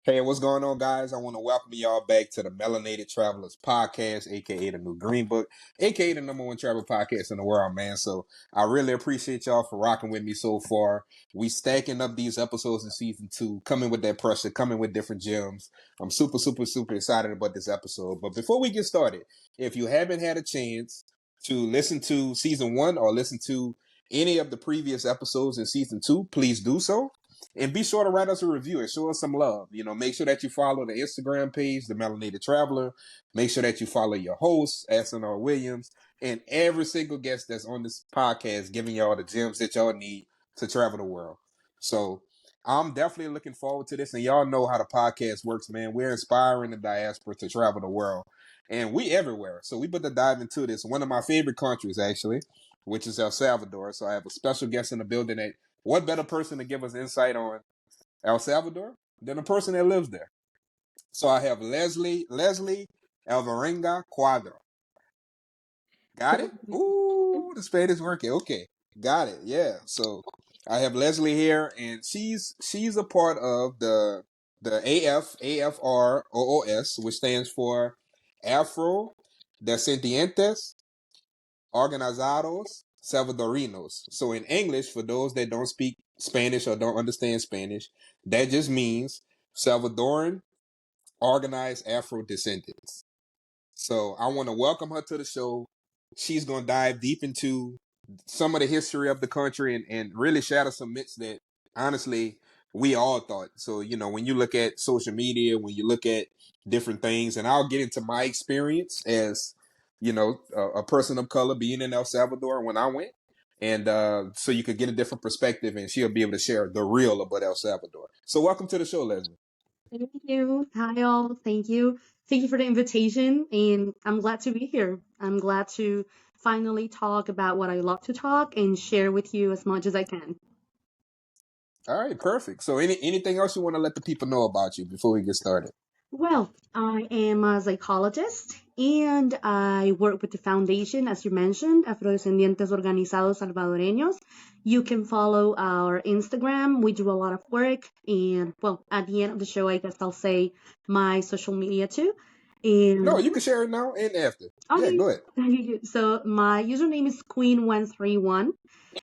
Hey, what's going on, guys? I want to welcome y'all back to the Melanated Travelers Podcast, aka the New Green Book, aka the #1 travel podcast in the world, man. So I really appreciate y'all for rocking with me so far. We stacking up these episodes in season 2, coming with that pressure, coming with different gems. I'm super excited about this episode. But before we get started, if you haven't had a chance to listen to season 1 or listen to any of the previous episodes in season 2, please do so. And be sure to write us a review and show us some love. Make sure that you follow the Instagram page, The Melanated Traveler. Make sure that you follow your host, SNR Williams, and every single guest that's on this podcast, giving y'all the gems that y'all need to travel the world. So I'm definitely looking forward to this. And y'all know how the podcast works, man. We're inspiring the diaspora to travel the world. And we everywhere. So we better dive into this. One of my favorite countries, actually, which is El Salvador. So I have a special guest in the building that what better person to give us insight on El Salvador than a person that lives there? So I have Leslie Alvarenga Cuadra. Got it? Ooh, the Spanish working. Okay, got it. Yeah. So I have Leslie here, and she's a part of the AFROOS, which stands for Afro Descendientes Organizados Salvadorinos. So in English, for those that don't speak Spanish or don't understand Spanish, that just means Salvadoran organized Afro descendants. So I want to welcome her to the show. She's going to dive deep into some of the history of the country and really shatter some myths that honestly we all thought. So, when you look at social media, when you look at different things, and I'll get into my experience as, a person of color being in El Salvador when I went. And so you could get a different perspective and she'll be able to share the real about El Salvador. So welcome to the show, Leslie. Thank you. Hi, all. Thank you. Thank you for the invitation. And I'm glad to be here. I'm glad to finally talk about what I love to talk and share with you as much as I can. All right, perfect. So anything else you want to let the people know about you before we get started? Well, I am a psychologist and I work with the foundation, as you mentioned, Afro-Descendientes Organizados Salvadoreños. You can follow our Instagram. We do a lot of work. And, well, at the end of the show, I guess I'll say my social media too. No, And you can share it now and after. Yeah, okay. go ahead. So my username is Queen131,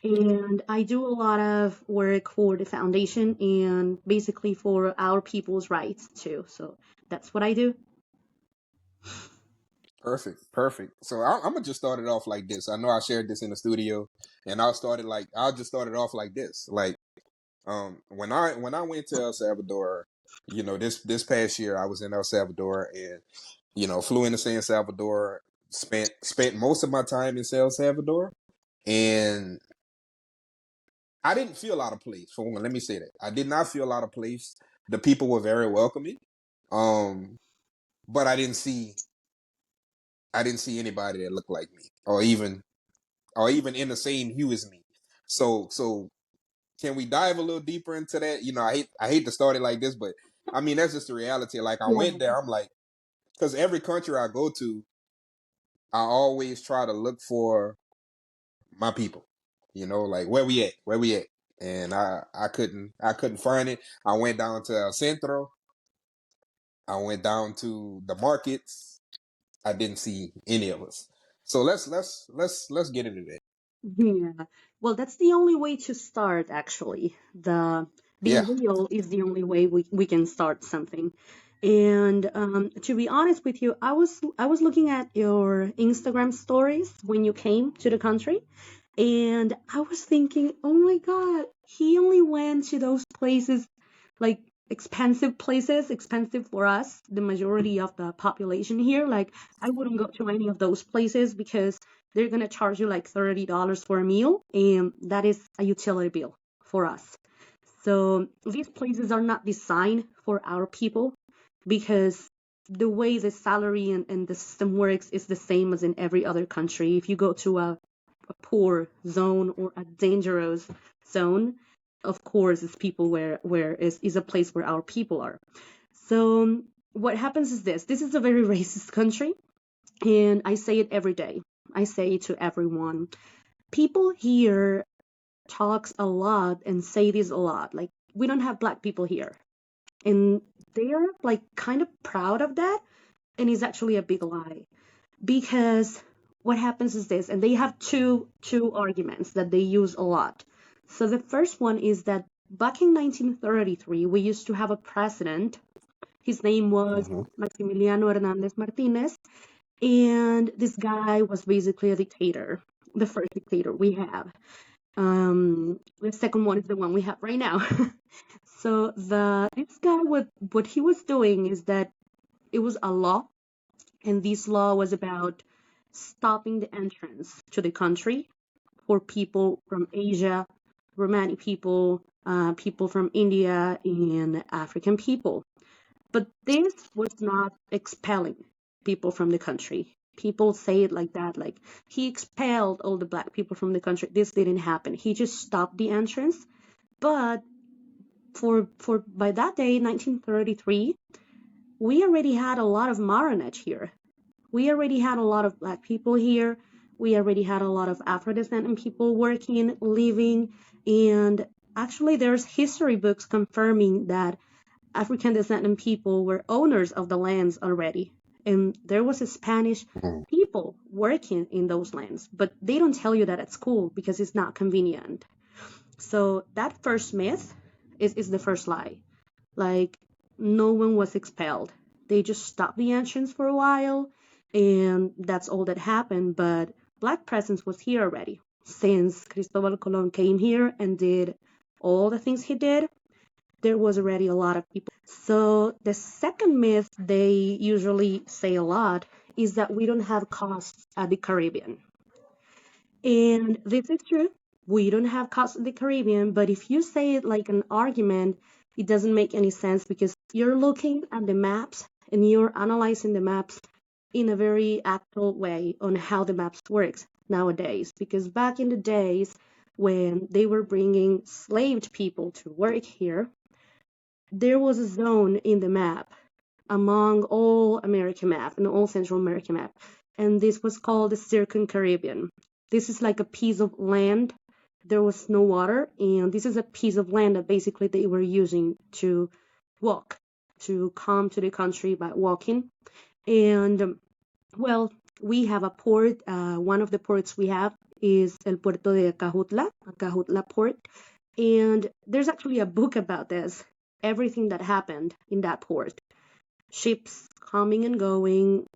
and I do a lot of work for the foundation and basically for our people's rights too. So that's what I do. Perfect. So I'm gonna just start it off like this. I know I shared this in the studio, and I'll just start it off like this. Like, when I went to El Salvador, this past year I was in El Salvador and flew into San Salvador, spent most of my time in San Salvador, and I didn't feel out of place. For one, let me say that I did not feel out of place. The people were very welcoming, um, but I didn't see anybody that looked like me, or even in the same hue as me. So can we dive a little deeper into that? I hate to start it like this, but I mean that's just the reality. Like I went there, I'm like, because every country I go to, I always try to look for my people. Like where we at, and I couldn't find it. I went down to El Centro. I went down to the markets. I didn't see any of us. So let's get into that. Yeah. Well, that's the only way to start, actually. The Yeah. being real is the only way we can start something. And to be honest with you, I was looking at your Instagram stories when you came to the country, and I was thinking, oh my God, he only went to those places, like expensive places, expensive for us, the majority of the population here. Like, I wouldn't go to any of those places because they're going to charge you like $30 for a meal, and that is a utility bill for us. So these places are not designed for our people because the way the salary and the system works is the same as in every other country. If you go to a poor zone or a dangerous zone, of course, it's people where is a place where our people are. So what happens is this is a very racist country, and I say it every day. I say it to everyone. People here talks a lot and say this a lot. Like, we don't have black people here. And they're like kind of proud of that, and it's actually a big lie. Because what happens is this, and they have two arguments that they use a lot. So the first one is that back in 1933 we used to have a president. His name was Mm-hmm. Maximiliano Hernandez Martinez, and this guy was basically a dictator, the first dictator we have. The second one is the one we have right now. So this guy, what he was doing is that it was a law, and this law was about stopping the entrance to the country for people from Asia, Romani people, people from India, and African people. But this was not expelling people from the country. People say it like that, like he expelled all the black people from the country. This didn't happen. He just stopped the entrance. But for by that day, 1933, we already had a lot of Maronite here. We already had a lot of black people here. We already had a lot of Afro-descendant people working, living, and actually there's history books confirming that African descendant people were owners of the lands already. And there was a Spanish Mm-hmm. people working in those lands, but they don't tell you that at school because it's not convenient. So that first myth is the first lie. Like, no one was expelled. They just stopped the entrance for a while, and that's all that happened. But black presence was here already. Since Cristobal Colon came here and did all the things he did, there was already a lot of people. So the second myth they usually say a lot is that we don't have costs at the Caribbean. And this is true. We don't have costs at the Caribbean, but if you say it like an argument, it doesn't make any sense because you're looking at the maps and you're analyzing the maps in a very actual way on how the maps works nowadays. Because back in the days when they were bringing slaved people to work here, there was a zone in the map among all American map and all Central American map, and this was called the Circum-Caribbean. This is like a piece of land. There was no water, and this is a piece of land that basically they were using to walk, to come to the country by walking. And well, we have a port. One of the ports we have is El Puerto de Acajutla port, and there's actually a book about this, everything that happened in that port. Ships coming and going,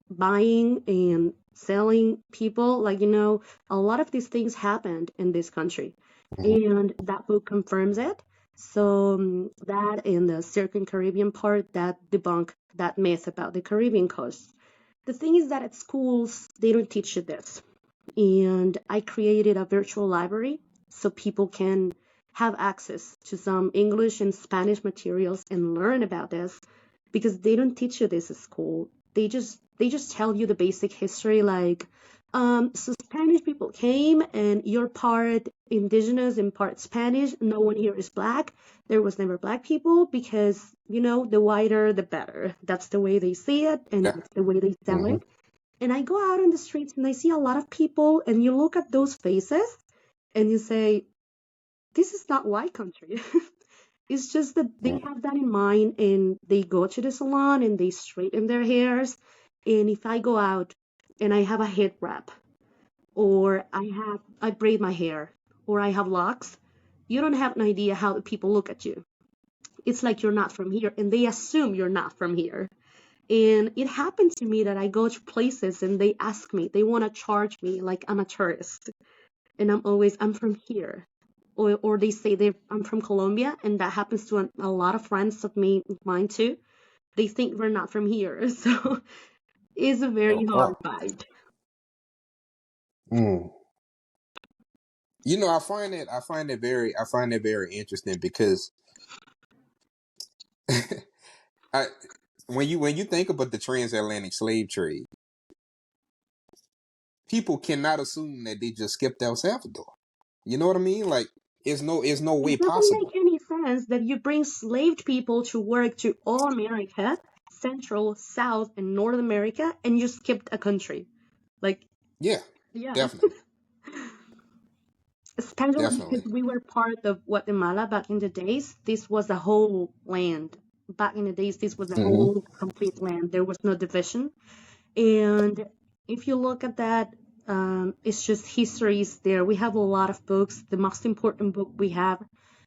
buying and selling people. Like, a lot of these things happened in this country. And that book confirms it. So that in the Circum-Caribbean part, that debunk that myth about the Caribbean coast. The thing is that at schools, they don't teach you this. And I created a virtual library so people can have access to some English and Spanish materials and learn about this because they don't teach you this at school. They just tell you the basic history, like so Spanish people came and you're part indigenous and part Spanish. No one here is black. There was never black people because the whiter the better. That's the way they see it, and Yeah. that's the way they sell Mm-hmm. it. And I go out on the streets and I see a lot of people, and you look at those faces and you say, this is not white country. It's just that they have that in mind and they go to the salon and they straighten their hairs. And if I go out and I have a head wrap, or I braid my hair, or I have locks, you don't have an idea how the people look at you. It's like you're not from here, and they assume you're not from here. And it happened to me that I go to places and they ask me, they want to charge me like I'm a tourist. And I'm from here. Or they say I'm from Colombia, and that happens to a lot of friends of mine too. They think we're not from here. So it's a very Oh, hard wow. fight. Mm. I find it very interesting because I when you think about the transatlantic slave trade, people cannot assume that they just skipped El Salvador. You know what I mean? Like it's no way It doesn't make possible. any sense that you bring enslaved people to work to all America, Central, South, and North America, and you skipped a country. Like, Yeah, yeah. definitely, Especially because definitely. we were part of Guatemala back in the days. This was a whole land. Back in the days, this was a Mm-hmm. whole complete land. There was no division. And if you look at that, it's just histories there. We have a lot of books. The most important book we have,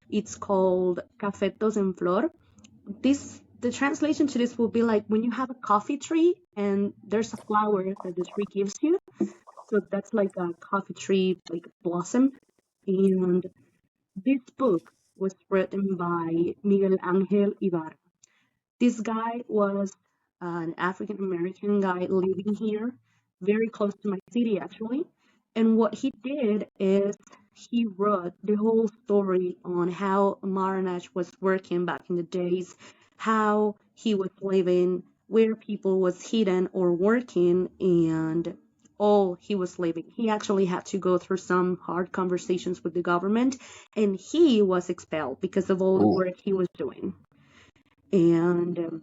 it's called Cafetos en Flor. The translation to this will be like when you have a coffee tree and there's a flower that the tree gives you. So that's like a coffee tree, like blossom. And this book was written by Miguel Angel Ibarra. This guy was an African American guy living here, very close to my city actually. And what he did is he wrote the whole story on how Maranash was working back in the days, how he was living, where people was hidden or working, and all he was living. He actually had to go through some hard conversations with the government, and he was expelled because of all the Ooh, work he was doing. And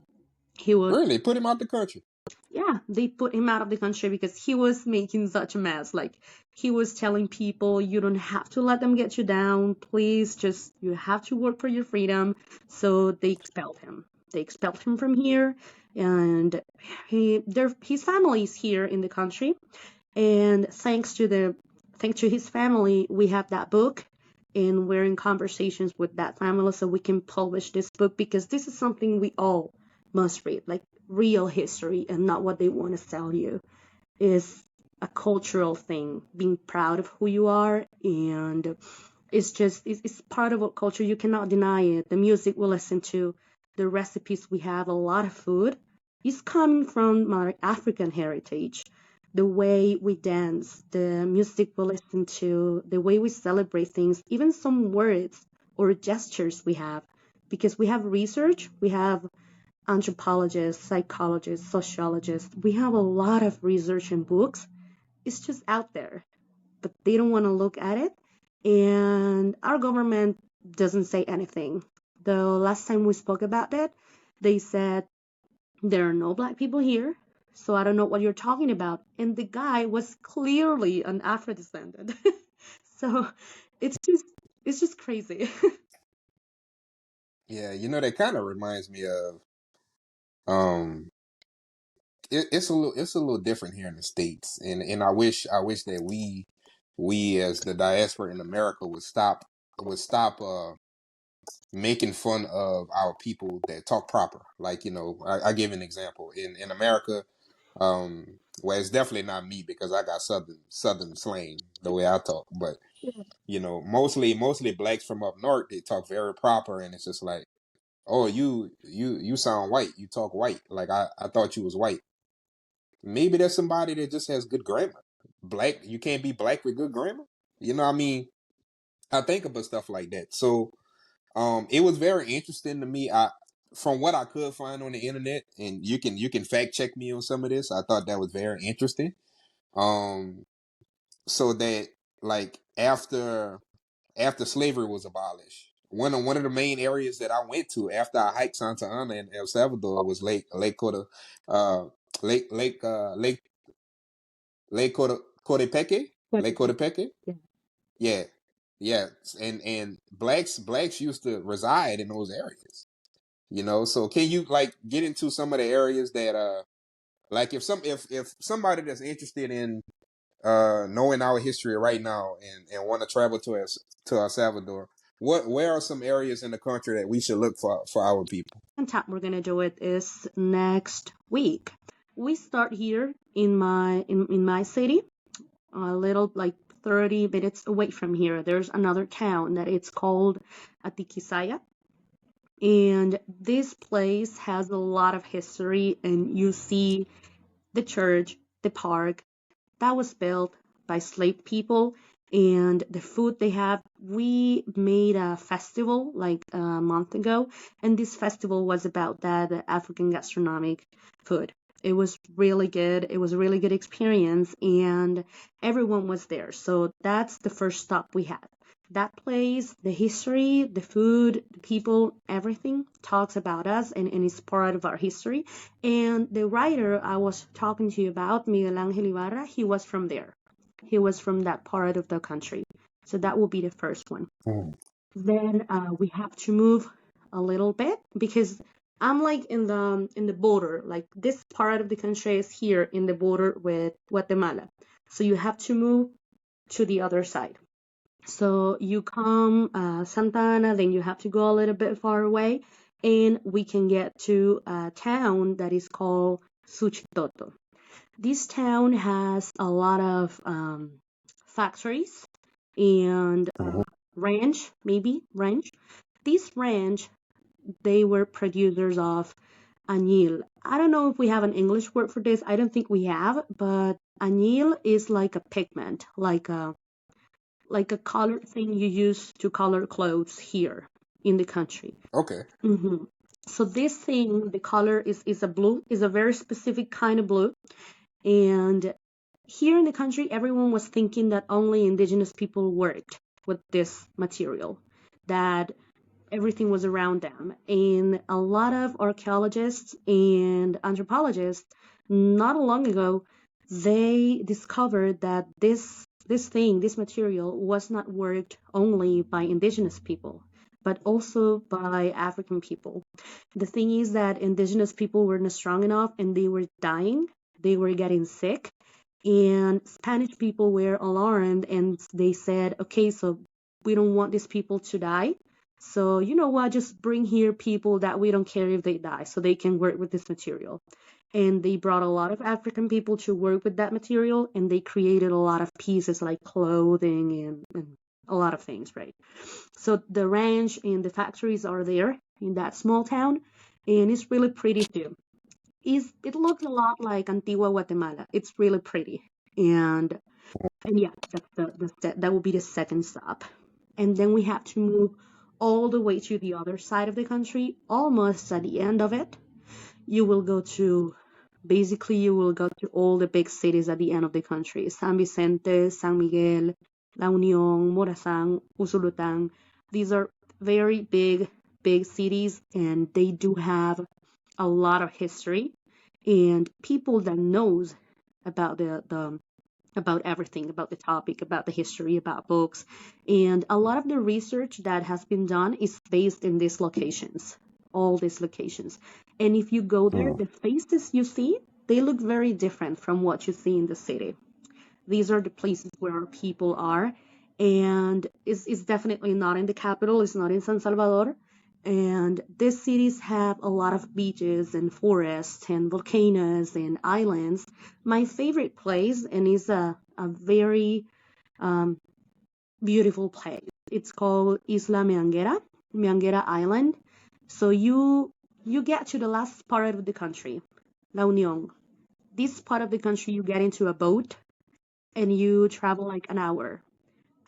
he was, really? Put him out the country. yeah, they put him out of the country because he was making such a mess. Like, he was telling people, you don't have to let them get you down. Please, just, you have to work for your freedom. So they expelled him. They expelled him from here. And his family is here in the country. And thanks to his family, we have that book, and we're in conversations with that family so we can publish this book because this is something we all must read, like real history and not what they want to sell you. Is a cultural thing, being proud of who you are, and it's part of our culture. You cannot deny it. The music we listen to, the recipes we have, a lot of food is coming from our African heritage. The way we dance, the music we listen to, the way we celebrate things, even some words or gestures we have, because we have research, we have anthropologists, psychologists, sociologists, we have a lot of research and books. It's just out there, but they don't want to look at it. And our government doesn't say anything. The last time we spoke about that, they said there are no black people here, so I don't know what you're talking about. And the guy was clearly an Afro descendant. So it's just it's just crazy. Yeah, that kind of reminds me of um it's a little different here in the States, and I wish that we as the diaspora in America would stop making fun of our people that talk proper. Like, I give an example. In America, well, it's definitely not me because I got southern slang the way I talk, but mostly blacks from up north, they talk very proper, and it's just like, oh, you sound white, you talk white, like I thought you was white. Maybe there's somebody that just has good grammar. Black, you can't be black with good grammar. What I mean? I think about stuff like that. So it was very interesting to me. From what I could find on the internet, and you can fact check me on some of this. I thought that was very interesting. Um, so that, like, after slavery was abolished, one of the main areas that I went to after I hiked Santa Ana in El Salvador was Lake Cota, Lake Cotepeque, Lake Cotepeque. Yeah. Yeah, yeah, and blacks used to reside in those areas. So can you, like, get into some of the areas that like, if somebody that's interested in knowing our history right now and want to travel to El Salvador, where are some areas in the country that we should look for our people? And time we're gonna do it is next week. We start here in my city, a little like 30 minutes away from here. There's another town that it's called Atikisaya. And this place has a lot of history, and you see the church, the park that was built by slave people, and the food they have. We made a festival like a month ago, and this festival was about that, the African gastronomic food. It was really good. It was a really good experience, and everyone was there. So that's the first stop we had. That place, the history, the food, the people, everything talks about us, and it's part of our history. And the writer I was talking to you about, Miguel Angel Ibarra, he was from there. He was from that part of the country. So that will be the first one. Mm. Then we have to move a little bit because I'm like in the border. Like this part of the country is here in the border with Guatemala. So you have to move to the other side. So you come Santa Ana, then you have to go a little bit far away, and we can get to a town that is called Suchitoto. This town has a lot of factories and Mhm. ranch, maybe ranch. This ranch, they were producers of añil. I don't know if we have an English word for this. I don't think we have, but añil is like a pigment, like a color thing you use to color clothes here in the country. Okay. hmm So this thing, the color is a blue, is a very specific kind of blue. And here in the country, everyone was thinking that only indigenous people worked with this material, that everything was around them. And a lot of archaeologists and anthropologists, not long ago, they discovered that this material was not worked only by indigenous people, but also by African people. The thing is that indigenous people were not strong enough and they were dying, they were getting sick, and Spanish people were alarmed and they said, okay, so we don't want these people to die. So, you know what, just bring here people that we don't care if they die so they can work with this material. And they brought a lot of African people to work with that material and they created a lot of pieces like clothing and a lot of things, right? So the ranch and the factories are there in that small town and it's really pretty too. It looks a lot like Antigua, Guatemala. It's really pretty. And yeah, that will be the second stop. And then we have to move all the way to the other side of the country, almost at the end of it. You will go to basically you will go to all the big cities at the end of the country. San Vicente, San Miguel, La Union, Morazán, Usulután. These are very big cities and they do have a lot of history and people that knows about the about everything, about the topic, about the history, about books. And a lot of the research that has been done is based in these locations, all these locations. And if you go there, Mm. the faces you see, they look very different from what you see in the city. These are the places where our people are. And it's definitely not in the capital, it's not in San Salvador. And these cities have a lot of beaches and forests and volcanoes and islands. My favorite place, and is a very um, beautiful place, it's called Isla Meanguera, Meanguera Island. So you get to the last part of the country, La Union. This part of the country, you get into a boat and you travel like an hour.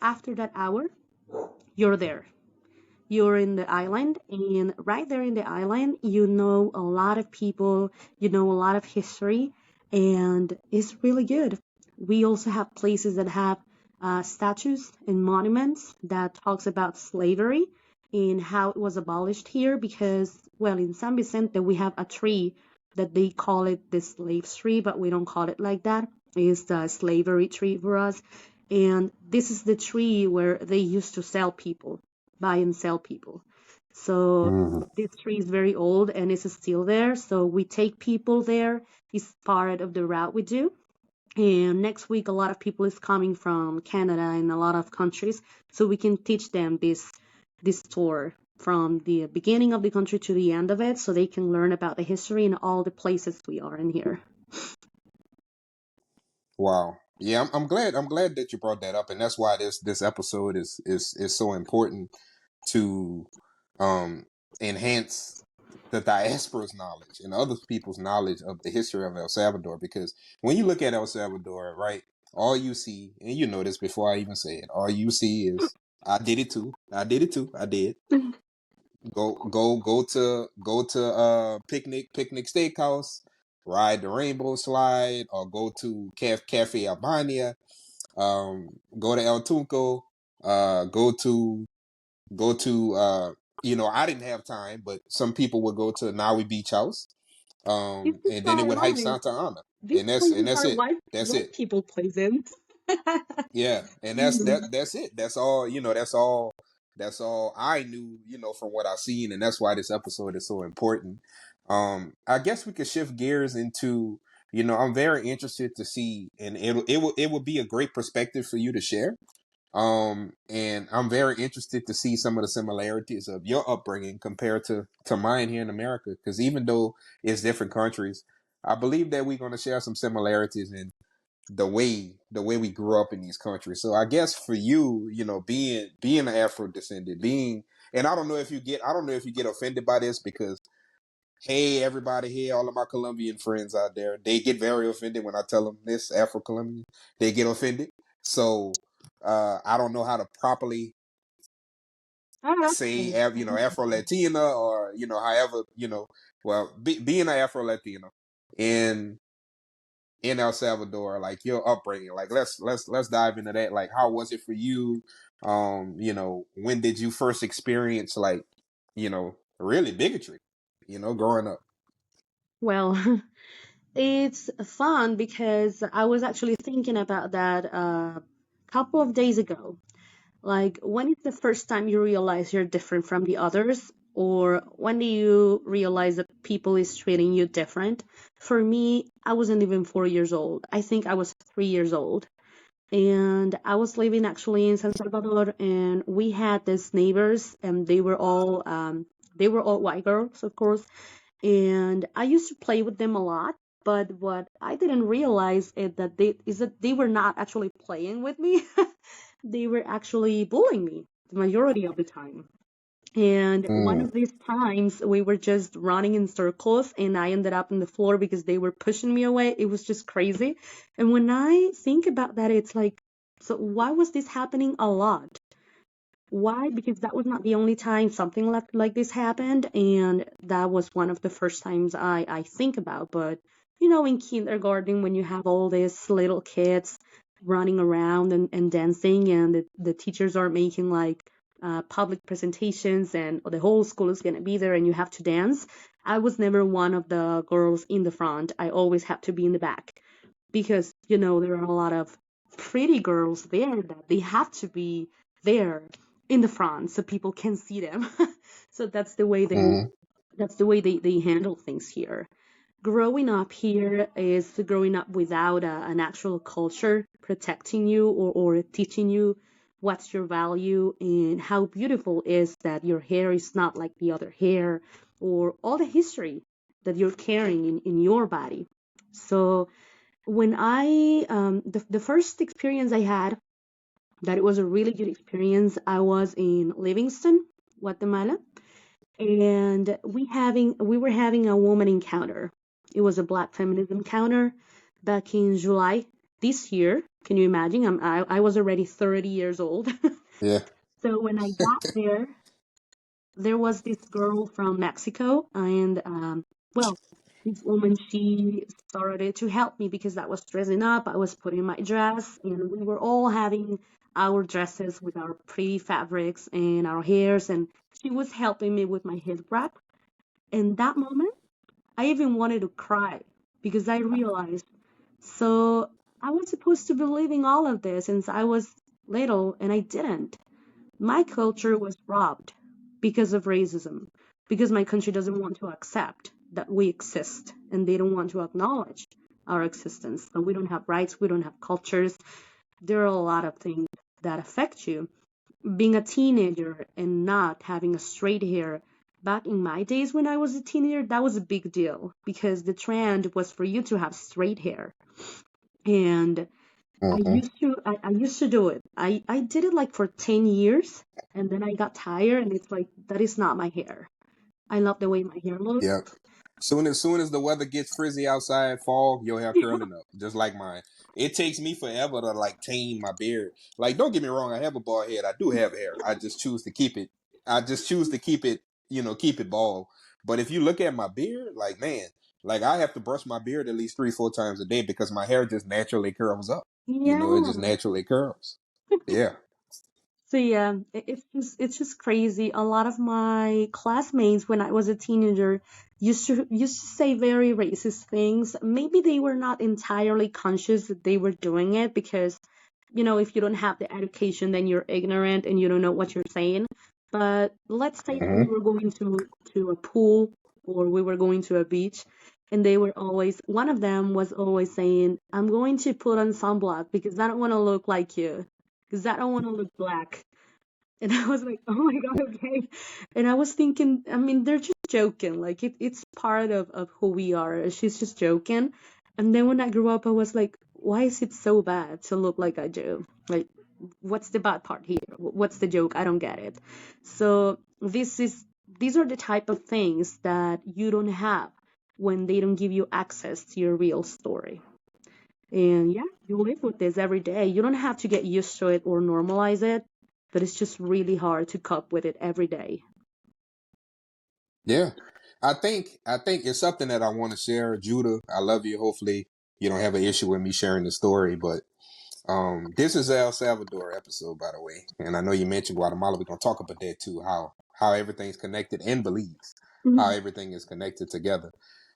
After that hour, you're there. You're in the island, and right there in the island, you know a lot of people, you know a lot of history, and it's really good. We also have places that have statues and monuments that talks about slavery and how it was abolished here because, well, in San Vicente, we have a tree that they call it the slave tree, but we don't call it like that. It's the slavery tree for us. And this is the tree where they used to sell people, buy and sell people. So Mhm. this tree is very old and it's still there. So we take people there. It's part of the route we do. And next week, a lot of people is coming from Canada and a lot of countries, so we can teach them this tour from the beginning of the country to the end of it, so they can learn about the history and all the places we are in here. Wow. Yeah, I'm glad. I'm glad that you brought that up, and that's why this episode is so important to um enhance the diaspora's knowledge and other people's knowledge of the history of El Salvador. Because when you look at El Salvador, right, all you see, and you know this before I even say it, all you see is I did it too. I did it too. I did. Go to picnic steakhouse, ride the rainbow slide, or go to Cafe Albania, go to El Tunco, go to I didn't have time, but some people would go to Naui Beach House, This is and so then they would hike ironic. Santa Ana, These and places that's are it. That's white it. people places. Yeah, and that's it. That's all. That's all I knew. From what I've seen, and that's why this episode is so important. I guess we could shift gears into, I'm very interested to see, and it would be a great perspective for you to share. And I'm very interested to see some of the similarities of your upbringing compared to mine here in America. Because even though it's different countries, I believe that we're going to share some similarities in the way we grew up in these countries. So I guess for you, being an Afro descendant, and I don't know if you get offended by this because, hey, everybody here, all of my Colombian friends out there, they get very offended when I tell them this Afro Colombian. They get offended. So I don't know how to properly Oh, that's say, okay. Afro Latina, or however, being an Afro Latino in El Salvador, like your upbringing, like let's dive into that. Like, how was it for you? When did you first experience, like, really bigotry? Growing up. Well, it's fun because I was actually thinking about that a couple of days ago. Like, when is the first time you realize you're different from the others? Or when do you realize that people is treating you different? For me, I wasn't even 4 years old. I think I was 3 years old. And I was living actually in San Salvador, and we had these neighbors, and they were all white girls, of course. And I used to play with them a lot. But what I didn't realize is that they were not actually playing with me. They were actually bullying me the majority of the time. And one Mm, of these times, we were just running in circles, and I ended up on the floor because they were pushing me away. It was just crazy. And when I think about that, it's like, so why was this happening a lot? Why? Because that was not the only time something like this happened, and that was one of the first times I think about. But in kindergarten, when you have all these little kids running around and dancing, and the teachers are making like public presentations, and the whole school is gonna be there, and you have to dance. I was never one of the girls in the front. I always had to be in the back because there are a lot of pretty girls there that they have to be there in the front so people can see them. So mm, that's the way they handle things here. Growing up here is growing up without an actual culture protecting you or teaching you what's your value and how beautiful is that your hair is not like the other hair, or all the history that you're carrying in your body. So when the first experience I had, that it was a really good experience, I was in Livingston, Guatemala, and we were having a woman encounter. It was a Black feminism encounter back in July this year. Can you imagine? I was already 30 years old. yeah. So when I got there was this girl from Mexico, and well, this woman, she started to help me because I was dressing up, I was putting my dress, and we were all having our dresses with our pretty fabrics and our hairs, and she was helping me with my head wrap. And that moment, I even wanted to cry because I realized, so I was supposed to be living all of this since I was little, and I didn't. My culture was robbed because of racism, because my country doesn't want to accept that we exist, and they don't want to acknowledge our existence. So we don't have rights, we don't have cultures. There are a lot of things that affect you. Being a teenager and not having a straight hair, back in my days when I was a teenager, that was a big deal because the trend was for you to have straight hair. And Hmm. I used to do it. I did it like for 10 years, and then I got tired, and it's like that is not my hair. I love the way my hair looks. Yep. Soon as the weather gets frizzy outside, fall, your hair curling up, just like mine. It takes me forever to like tame my beard. Like, don't get me wrong, I have a bald head. I do have hair. I just choose to keep it. I just choose to keep it. Keep it bald. But if you look at my beard, like, man, like I have to brush my beard at least 3-4 times a day because my hair just naturally curls up. It just Yeah. naturally curls. Yeah. So yeah, it's just crazy. A lot of my classmates when I was a teenager used to say very racist things. Maybe they were not entirely conscious that they were doing it because if you don't have the education, then you're ignorant and you don't know what you're saying. But let's say that we Hmm. were going to a pool or we were going to a beach, and they were always, one of them was always saying, I'm going to put on sunblock because I don't want to look like you, because I don't want to look black. And I was like, oh my God, okay. And I was thinking, I mean, they're just joking. Like, it's part of who we are. She's just joking. And then when I grew up, I was like, why is it so bad to look like I do? Like, what's the bad part here? What's the joke? I don't get it. So these are the type of things that you don't have when they don't give you access to your real story. And yeah, you live with this every day. You don't have to get used to it or normalize it, but it's just really hard to cope with it every day. Yeah. I think it's something that I want to share. Judah, I love you. Hopefully you don't have an issue with me sharing the story, but this is El Salvador episode, by the way. And I know you mentioned Guatemala. We're gonna talk about that too, how everything's connected, and Belize, how Mhm. everything is connected together.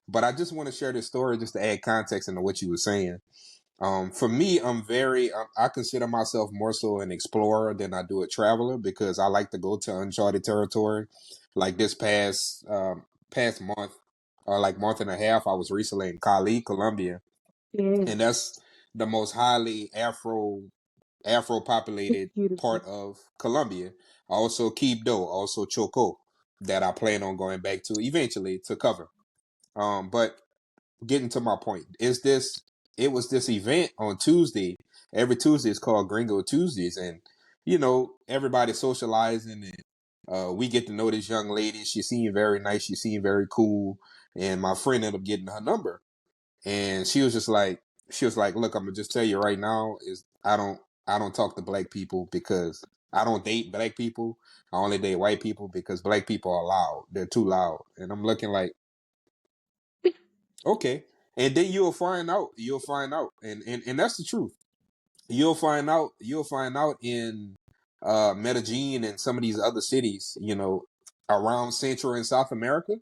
But I just want to share this story just to add context into what you were saying. For me, I consider myself more so an explorer than I do a traveler because I like to go to uncharted territory. Like this past month, or like month and a half, I was recently in Cali, Colombia, Yeah, and that's the most highly Afro it's populated beautiful. part of Colombia. Also Quibdó, also Choco, that I plan on going back to eventually to cover. But getting to my point is this: it was this event on Tuesday. Every Tuesday is called Gringo Tuesdays, and everybody's socializing, and we get to know this young lady. She seemed very nice. She seemed very cool, and my friend ended up getting her number, and she was like, look, I'm gonna just tell you right now is I don't talk to black people because I don't date black people. I only date white people because black people are loud. They're too loud, and I'm looking like, okay. And then you'll find out. And that's the truth. You'll find out in Medellin and some of these other cities, around Central and South America,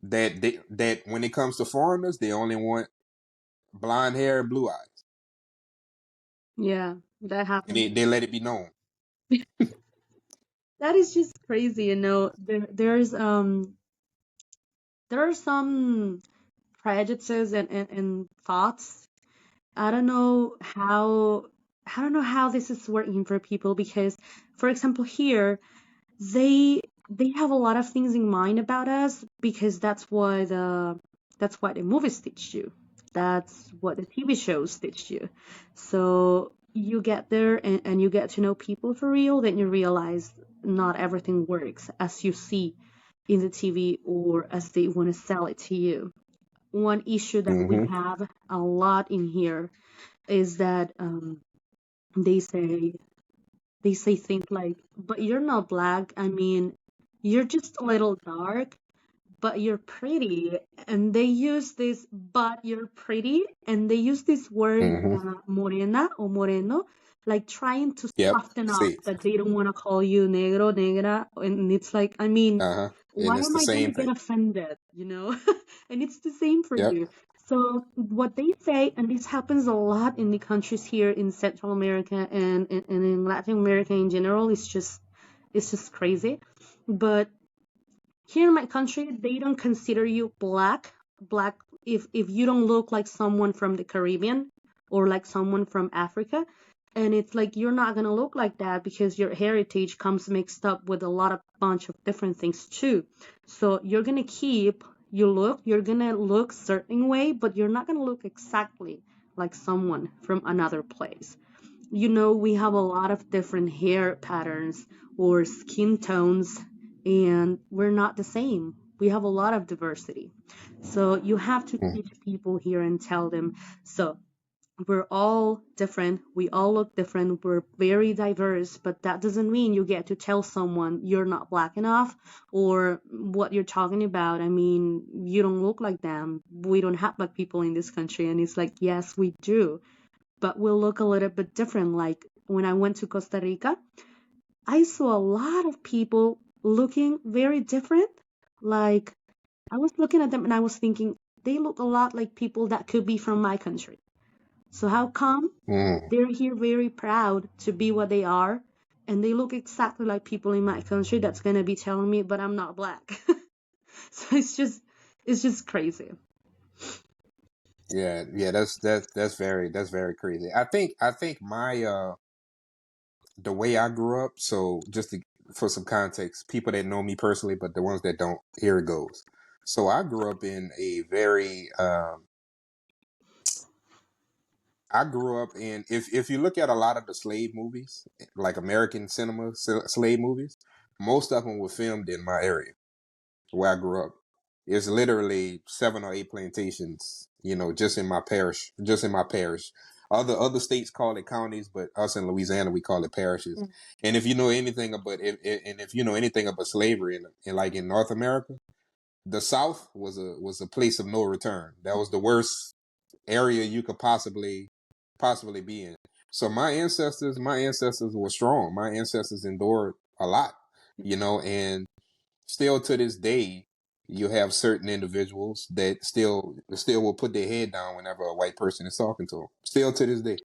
that when it comes to foreigners, they only want blonde hair and blue eyes. Yeah, that And happens. they let it be known. That is just crazy, you know. There are some prejudices and thoughts. I don't know how I don't know how this is working for people because, for example, here they have a lot of things in mind about us because that's what the movies teach you. That's what the TV shows teach you. So you get there and you get to know people for real, then you realize not everything works as you see in the TV or as they want to sell it to you. One issue that we Mm-hmm. have a lot in here is that they say they say things like, but you're not black. I mean, you're just a little dark, but you're pretty. And they use this, but you're pretty. And they use this word, Mm-hmm. morena or moreno, like trying to Yep. soften up See. that they don't want to call you negro, negra. And it's like, I mean, Uh-huh. why And it's am the I going same to get thing. offended, you know? And it's the same for Yep. you. So what they say, and this happens a lot in the countries here in Central America and in Latin America in general, it's just crazy. But here in my country, they don't consider you black if you don't look like someone from the Caribbean or like someone from Africa. And it's like you're not gonna look like that because your heritage comes mixed up with a lot of bunch of different things too. So you're gonna keep you're gonna look certain way, but you're not gonna look exactly like someone from another place. You know, we have a lot of different hair patterns or skin tones, and we're not the same. We have a lot of diversity. So you have to Mm-hmm. teach people here and tell them, so we're all different. We all look different. We're very diverse, but that doesn't mean you get to tell someone you're not black enough or what you're talking about. I mean, you don't look like them. We don't have black people in this country. And it's like, yes, we do, but will look a little bit different. Like when I went to Costa Rica, I saw a lot of people looking very different. Like I was looking at them and I was thinking, they look a lot like people that could be from my country. So how come Mm-hmm. they're here very proud to be what they are and they look exactly like people in my country that's going to be telling me, but I'm not black? So it's just crazy. Yeah, that's very crazy. I think my the way I grew up, so just to, for some context, people that know me personally, but the ones that don't, here it goes. So I grew up in a very I grew up in, if you look at a lot of the slave movies, like American cinema slave movies, most of them were filmed in my area where I grew up. It's literally 7 or 8 plantations, you know, just in my parish, just in my parish. Other states call it counties, but us in Louisiana we call it parishes. Mm. And if you know anything about and if you know anything about slavery in like in North America, the South was a place of no return. That was the worst area you could possibly be in. So my ancestors were strong. My ancestors endured a lot, you know, and still to this day, you have certain individuals that still will put their head down whenever a white person is talking to them. Still to this day,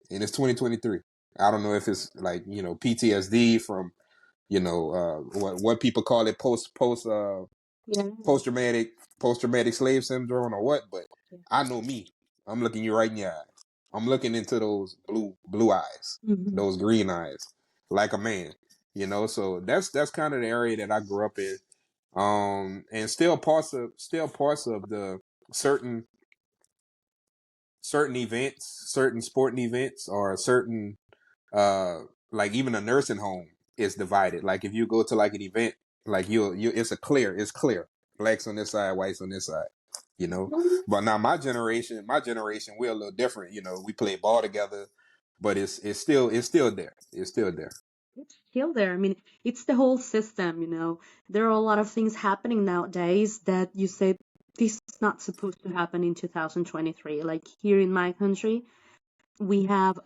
and it's 2023. I don't know if it's like you know PTSD from you know what people call it Yeah. post traumatic slave syndrome or what, but Yeah. I know me. I'm looking you right in your eye. I'm looking into those blue eyes, Hmm. those green eyes, like a man. You know, so that's kind of the area that I grew up in. And still parts of the certain certain events, certain sporting events, or certain uh like even a nursing home is divided. Like if you go to like an event, like you it's clear. Blacks on this side, whites on this side, you know. But now my generation, we're a little different, you know. We play ball together, but it's still there. It's still there. It's still there. I mean, it's the whole system, you know. There are a lot of things happening nowadays that you say this is not supposed to happen in 2023. Like here in my country, we have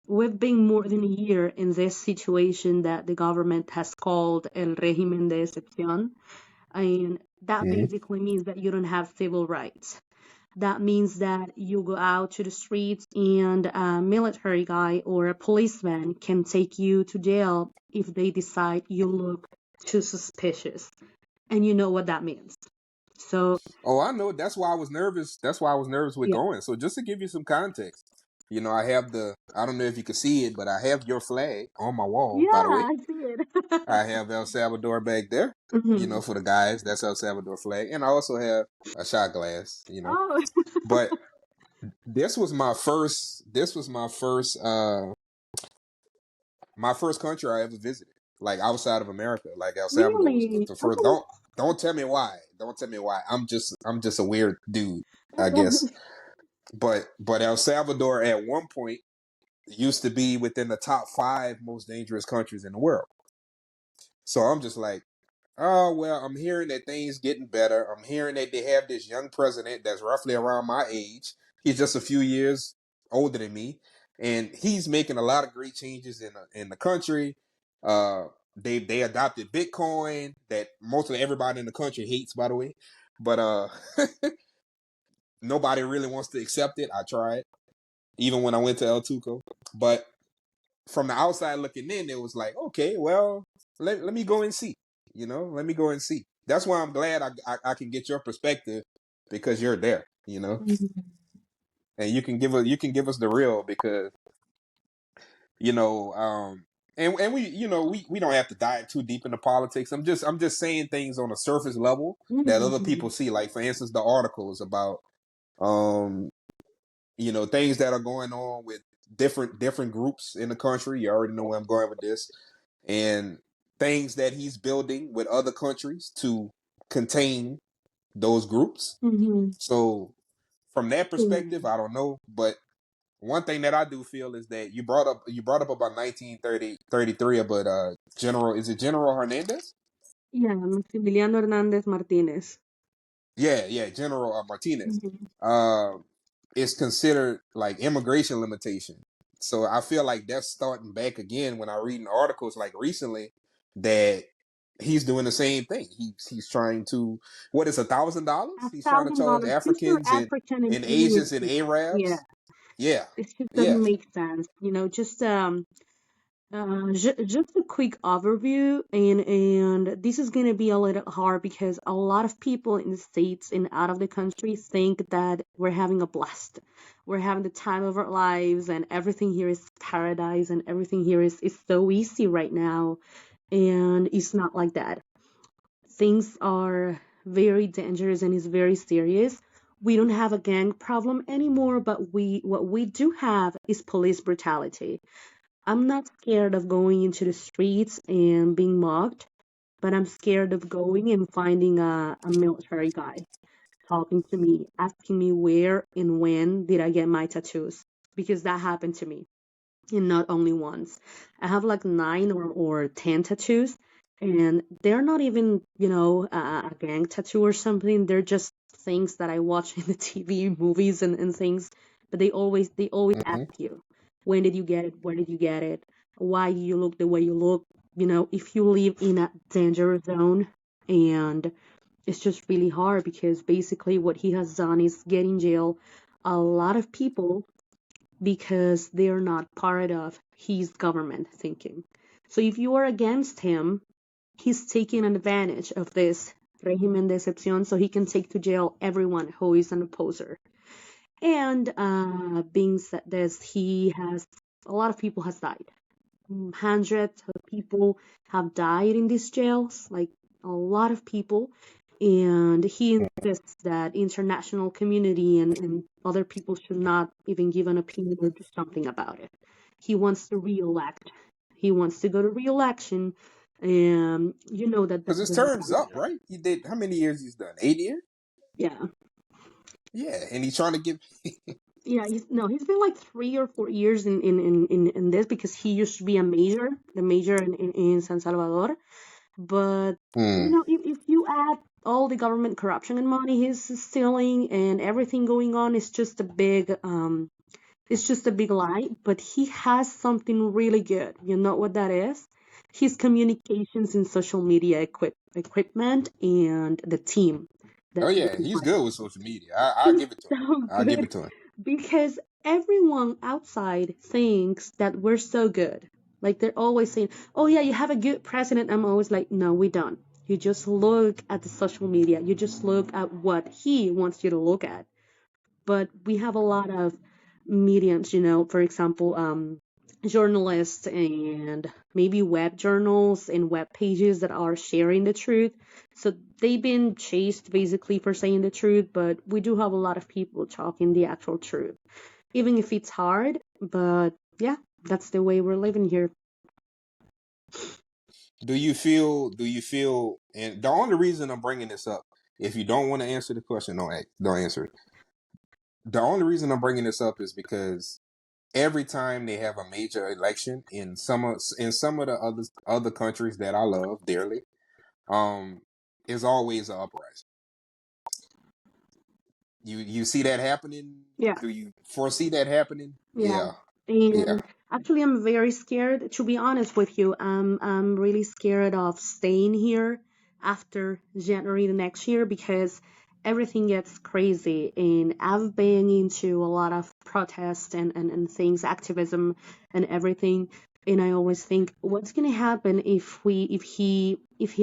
we've been more than a year in this situation that the government has called el régimen de excepción, and that Mm-hmm. basically means that you don't have civil rights. That means that you go out to the streets and a military guy or a policeman can take you to jail if they decide you look too suspicious. And you know what that means. So, Oh, I know. That's why I was nervous. That's why I was nervous with yeah. going. So just to give you some context, you know, I have I don't know if you can see it, but I have your flag on my wall, Yeah, by the way. I see it. I have El Salvador back there, you Hmm. know, for the guys. That's El Salvador flag. And I also have a shot glass, you know. Oh, But this was my first country I ever visited. Like outside of America. Like El Salvador was really? the first. Oh. Don't tell me why. Don't tell me why. I'm just a weird dude, I guess. But El Salvador at one point used to be within the top 5 most dangerous countries in the world. So I'm just like, oh well, I'm hearing that things getting better. I'm hearing that they have this young president that's roughly around my age. He's just a few years older than me, and he's making a lot of great changes in the country. Uh, they adopted Bitcoin that mostly everybody in the country hates, by the way, but nobody really wants to accept it. I tried even when I went to El Tuco, but from the outside looking in, it was like, okay, well, let me go and see. You know, let me go and see. That's why I'm glad I can get your perspective because you're there. You know, Mhm. and you can give us the real because you know, and we you know we don't have to dive too deep into politics. I'm just saying things on a surface level that other Mhm. people see. Like for instance, the articles about um you know things that are going on with different groups in the country. You already know where I'm going with this and things that he's building with other countries to contain those groups. Mhm. So from that Yeah. perspective, I don't know, but one thing that I do feel is that you brought up about 1933 about General is it General Hernandez? Yeah, Maximiliano Hernández Martínez. Yeah, General Martinez. Mhm. Uh, it's considered like immigration limitation. So I feel like that's starting back again when I read in articles like recently that he's doing the same thing. He's trying to what is $1,000? A He's trying to thousand charge dollars just for Africans African and and Indian Asians and people. Yeah, Arabs. Yeah, this just yeah. doesn't make sense. You know, just Just a quick overview, and this is gonna be a little hard because a lot of people in the States and out of the country think that we're having a blast. We're having the time of our lives, and everything here is paradise, and everything here is so easy right now. And it's not like that. Things are very dangerous and it's very serious. We don't have a gang problem anymore, but what we do have is police brutality. I'm not scared of going into the streets and being mocked, but I'm scared of going and finding a military guy talking to me, asking me where and when did I get my tattoos, because that happened to me, and not only once. I have like 9 or 10 tattoos, and they're not even, a gang tattoo or something. They're just things that I watch in the TV movies and things. But they always ask Mm-hmm. you, when did you get it? Where did you get it? Why do you look the way you look? If you live in a danger zone, and it's just really hard because basically what he has done is get in jail a lot of people because they're not part of his government thinking. So if you are against him, he's taking advantage of this régimen de excepción so he can take to jail everyone who is an opposer. And being said this, he has a lot of people has died. Hundreds of people have died in these jails, like a lot of people. And he insists that international community and other people should not even give an opinion or do something about it. He wants to re-elect. He wants to go to re-election, and you know that Because his term's up, right? He did how many years he's done? 8 years? yeah. Yeah, and he's trying to give. Yeah, he's been like 3 or 4 years in this because he used to be the major in San Salvador. But Hmm. if you add all the government corruption and money he's stealing and everything going on, it's just a big lie. But he has something really good. You know what that is? His communications and social media equipment and the team Oh that's yeah, he's behind. good with social media. I'll He's give it to him. so I'll give good it to him. because everyone outside thinks that we're so good. Like they're always saying, "Oh yeah, you have a good president." I'm always like, "No, we don't." You just look at the social media. You just look at what he wants you to look at. But we have a lot of mediums, for example, journalists and maybe web journals and web pages that are sharing the truth. So they've been chased basically for saying the truth, but we do have a lot of people talking the actual truth, even if it's hard. But yeah, that's the way we're living here. Do you feel? Do you feel? And the only reason I'm bringing this up, if you don't want to answer the question, don't answer it. The only reason I'm bringing this up is because every time they have a major election in some of the other countries that I love dearly, um, is always an uprising. You see that happening? Yeah. Do you foresee that happening? Yeah. Yeah, yeah. And actually, I'm very scared. To be honest with you, I'm really scared of staying here after January the next year because everything gets crazy. And I've been into a lot of protests and things, activism and everything. And I always think, what's gonna happen if he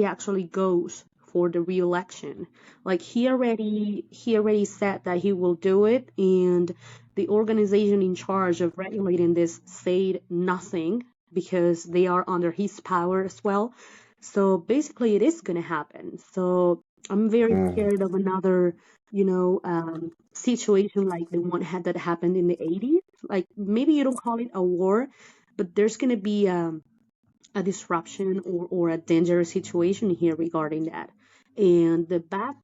actually goes for the re-election? Like he already said that he will do it, and the organization in charge of regulating this said nothing because they are under his power as well. So basically, it is going to happen. So I'm very Mm. scared of another, situation like the one that happened in the 80s. Like maybe you don't call it a war, but there's going to be a disruption or a dangerous situation here regarding that. And the bad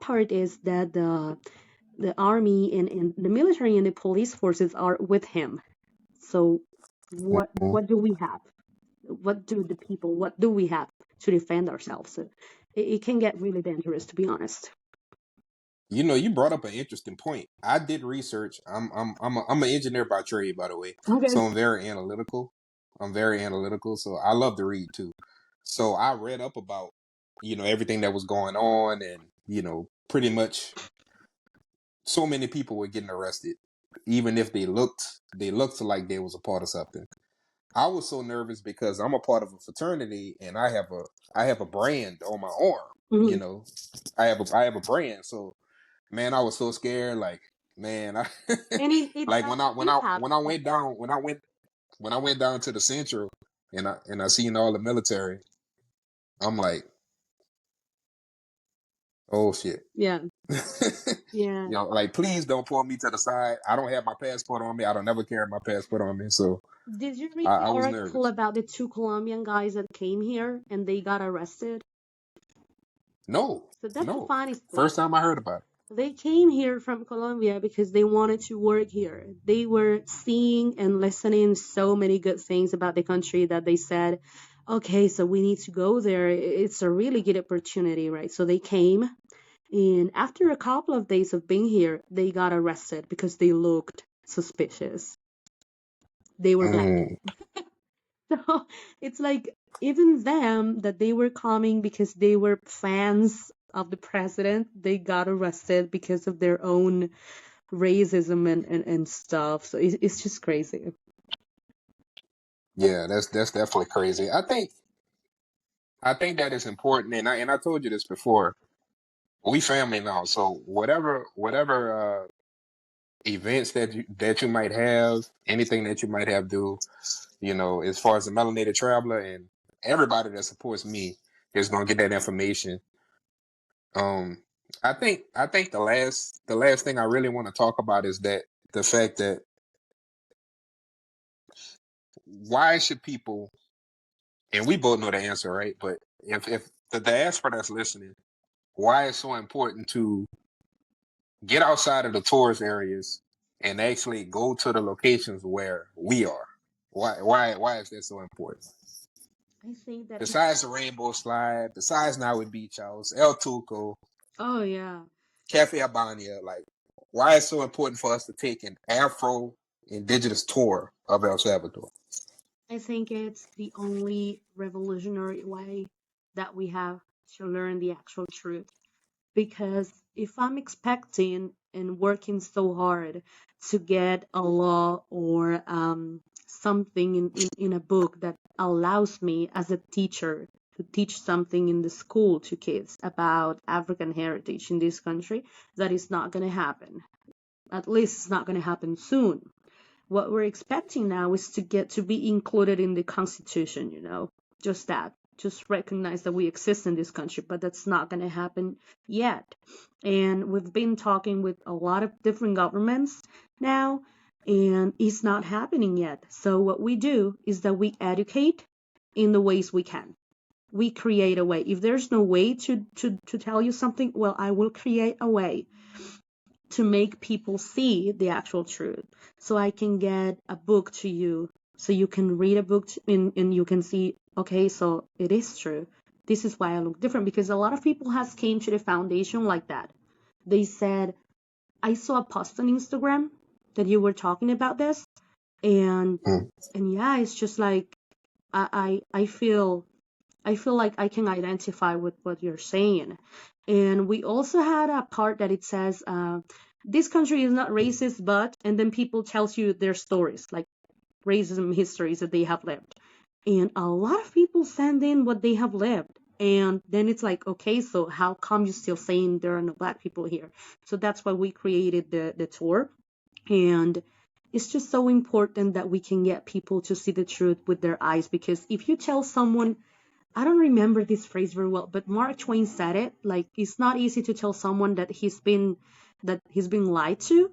part is that the army and the military and the police forces are with him. So what do we have? What do we have to defend ourselves? So it can get really dangerous, to be honest. You brought up an interesting point. I did research. I'm an engineer by trade, by the way, Okay. so I'm very analytical. I'm very analytical, so I love to read too. So I read up about everything that was going on, and pretty much so many people were getting arrested, even if they looked like they was a part of something. I was so nervous because I'm a part of a fraternity and I have a brand on my arm. You Mhm. know, I have a brand. So man, I was so scared. Like man, I And it like does do happen. when I went down to the central and I seen all the military. I'm like, oh shit. Yeah, You yeah. know, like please don't pull me to the side. I don't have my passport on me. I don't never carry my passport on me. So Did you read the I was article nervous. about the two Colombian guys that came here and they got arrested? No, So that's the no. funny thing. First time I heard about it. They came here from Colombia because they wanted to work here. They were seeing and listening so many good things about the country that they said, okay, so we need to go there. It's a really good opportunity, right? So they came, and after a couple of days of being here, they got arrested because they looked suspicious. They were black. Mm, So it's like even them that they were coming because they were fans of the president, they got arrested because of their own racism and stuff. So it's just crazy. yeah, that's definitely crazy. I think that is important, and I told you this before. We family now, so whatever events that you might have, anything that you might have do, you know, as far as the melanated traveler and everybody that supports me is gonna get that information. Um, I think the last thing I really want to talk about is that the fact that why should people, and we both know the answer, right? But if the diaspora that's listening, why it's so important to get outside of the tourist areas and actually go to the locations where we are. Why is that so important? I think that it's, Besides the Rainbow Slide, besides Now Beach House, El Tuco, oh yeah, Cafe Albania, like why it's so important for us to take an Afro indigenous tour of El Salvador? I think it's the only revolutionary way that we have to learn the actual truth. Because if I'm expecting and working so hard to get a law or something in a book that allows me as a teacher to teach something in the school to kids about African heritage in this country, that is not going to happen. At least it's not going to happen soon. What we're expecting now is to get to be included in the constitution, just that. Just recognize that we exist in this country, but that's not going to happen yet. And we've been talking with a lot of different governments now, and it's not happening yet. So, what we do is that we educate in the ways we can. We create a way. If there's no way to tell you something, well, I will create a way to make people see the actual truth. So I can get a book to you, so you can read a book and you can see, okay, so it is true. This is why I look different, because a lot of people has came to the foundation like that. They said, I saw a post on Instagram that you were talking about this, and Mm. and yeah, it's just like I feel like I can identify with what you're saying. And we also had a part that it says, this country is not racist, but, and then people tells you their stories, like racism histories that they have lived. And a lot of people send in what they have lived. And then it's like, okay, so how come you're still saying there are no black people here? So that's why we created the tour. And it's just so important that we can get people to see the truth with their eyes, because if you tell someone, I don't remember this phrase very well, but Mark Twain said it. Like, it's not easy to tell someone that he's been lied to,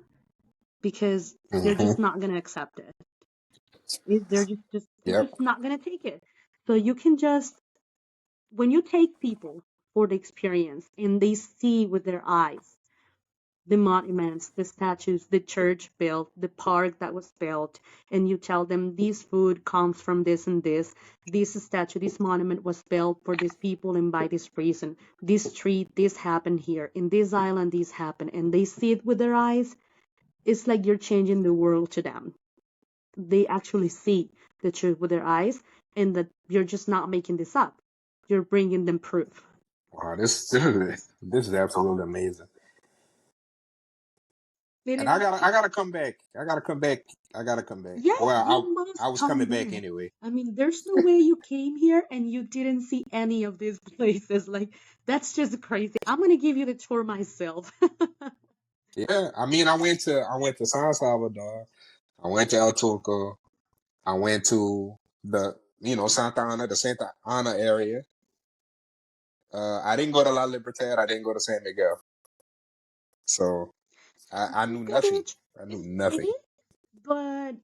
because they're just Mm-hmm. not gonna accept it. They're Yep. just not gonna take it. So you can just, when you take people for the experience and they see with their eyes the monuments, the statues, the church built, the park that was built, and you tell them this food comes from this statue, this monument was built for these people and by this reason, this street, this happened here, in this island, this happened, and they see it with their eyes, it's like you're changing the world to them. They actually see the truth with their eyes, and that you're just not making this up. You're bringing them proof. Wow, this is absolutely amazing. And I gotta come back. I gotta come back. I gotta come back. Yeah, Well, you must I was come coming back back. anyway. I mean, there's no way you came here and you didn't see any of these places. Like, that's just crazy. I'm gonna give you the tour myself. Yeah, I mean, I went to San Salvador. I went to El Turco. I went to the Santa Ana area. I didn't go to La Libertad. I didn't go to San Miguel. So I knew Monica nothing. Beach I knew is nothing. pretty, but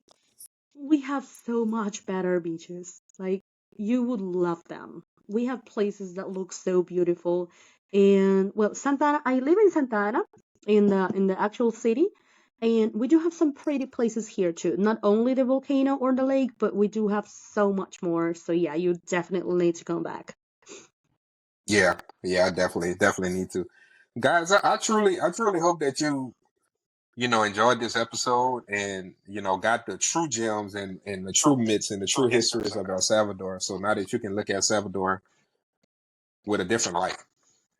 we have so much better beaches. Like, you would love them. We have places that look so beautiful. And well, Santa Ana, I live in Santa Ana in the actual city, and we do have some pretty places here too. Not only the volcano or the lake, but we do have so much more. So yeah, you definitely need to come back. Yeah, yeah, I definitely need to. Guys, I truly hope that you enjoyed this episode and, got the true gems and the true myths and the true histories of El Salvador. So now that you can look at Salvador with a different light,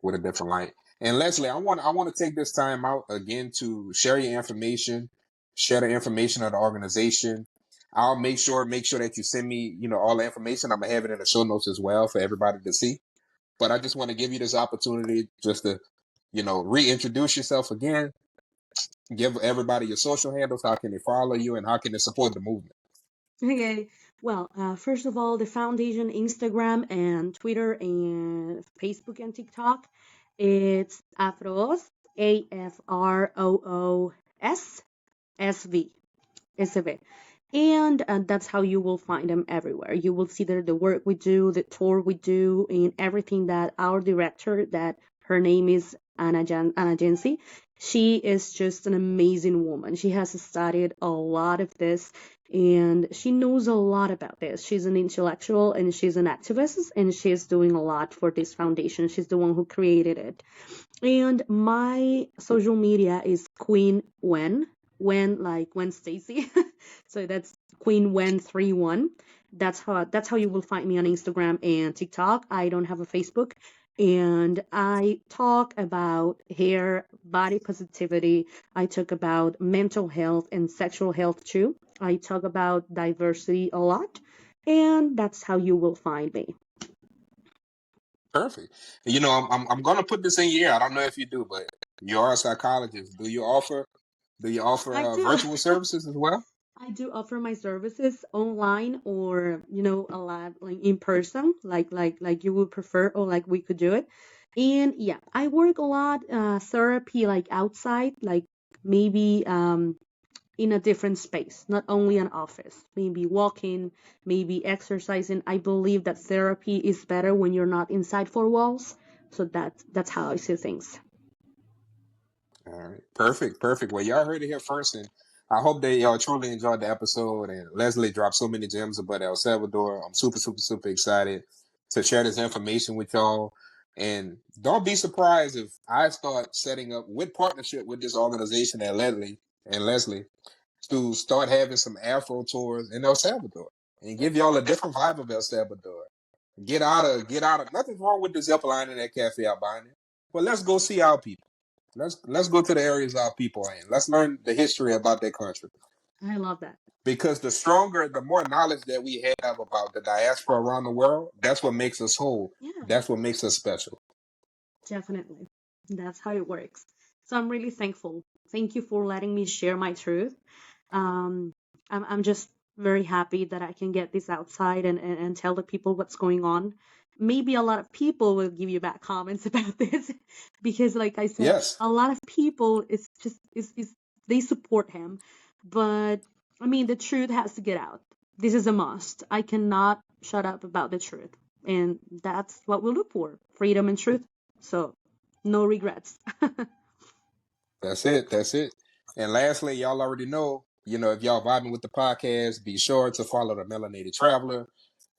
with a different light. And Leslie, I want to take this time out again to share your information, share the information of the organization. I'll make sure that you send me, all the information. I'm gonna have it in the show notes as well for everybody to see. But I just want to give you this opportunity just to, reintroduce yourself again. Give everybody your social handles. How can they follow you and how can they support the movement? Okay. Well, first of all, the foundation Instagram and Twitter and Facebook and TikTok, it's Afros, AFROOS SV. And that's how you will find them everywhere. You will see there the work we do, the tour we do, and everything that our director, that her name is Anna Jensi. She is just an amazing woman. She has studied a lot of this and she knows a lot about this. She's an intellectual and she's an activist and she's doing a lot for this foundation. She's the one who created it. And my social media is Queen Wen like Gwen Stacy. So that's Queen Wen 31. That's how you will find me on Instagram and TikTok. I don't have a Facebook. And I talk about hair, body positivity. I talk about mental health and sexual health too. I talk about diversity a lot. And that's how you will find me. Perfect. I'm gonna put this in your ear. I don't know if you do, but you are a psychologist. Do you offer I do. virtual services as well? I do offer my services online or a lot like in person, like you would prefer or like we could do it. And yeah, I work a lot therapy like outside, like maybe in a different space, not only an office. Maybe walking, maybe exercising. I believe that therapy is better when you're not inside four walls. So that's how I see things. All right. Perfect. Perfect. Well, y'all heard it here first, and I hope that y'all truly enjoyed the episode. And Leslie dropped so many gems about El Salvador. I'm super, super, super excited to share this information with y'all. And don't be surprised if I start setting up with partnership with this organization and Leslie to start having some Afro tours in El Salvador and give y'all a different vibe of El Salvador. Get out of nothing's wrong with the zip line in that cafe out behind it. But let's go see our people. Let's go to the areas our people are in. Let's learn the history about that country. I love that. Because the more knowledge that we have about the diaspora around the world, that's what makes us whole. Yeah. That's what makes us special. Definitely. That's how it works. So I'm really thankful. Thank you for letting me share my truth. Um, I'm just very happy that I can get this outside and tell the people what's going on. Maybe a lot of people will give you bad comments about this because, like I said, Yes, a lot of people, it's just, is they support him. But I mean, the truth has to get out. This is a must. I cannot shut up about the truth. And that's what we look for, freedom and truth. So, no regrets. that's it. That's it. And lastly, y'all already know, if y'all vibing with the podcast, be sure to follow the Melanated Traveler.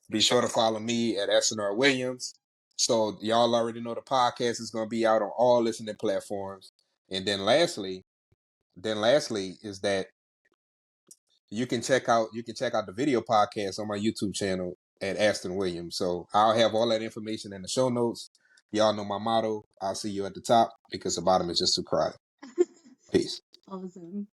Be sure to follow me at SNR Williams. So y'all already know the podcast is going to be out on all listening platforms. And then lastly is that you can check out the video podcast on my YouTube channel at Aston Williams. So I'll have all that information in the show notes. Y'all know my motto. I'll see you at the top because the bottom is just too crowded. Peace. Awesome.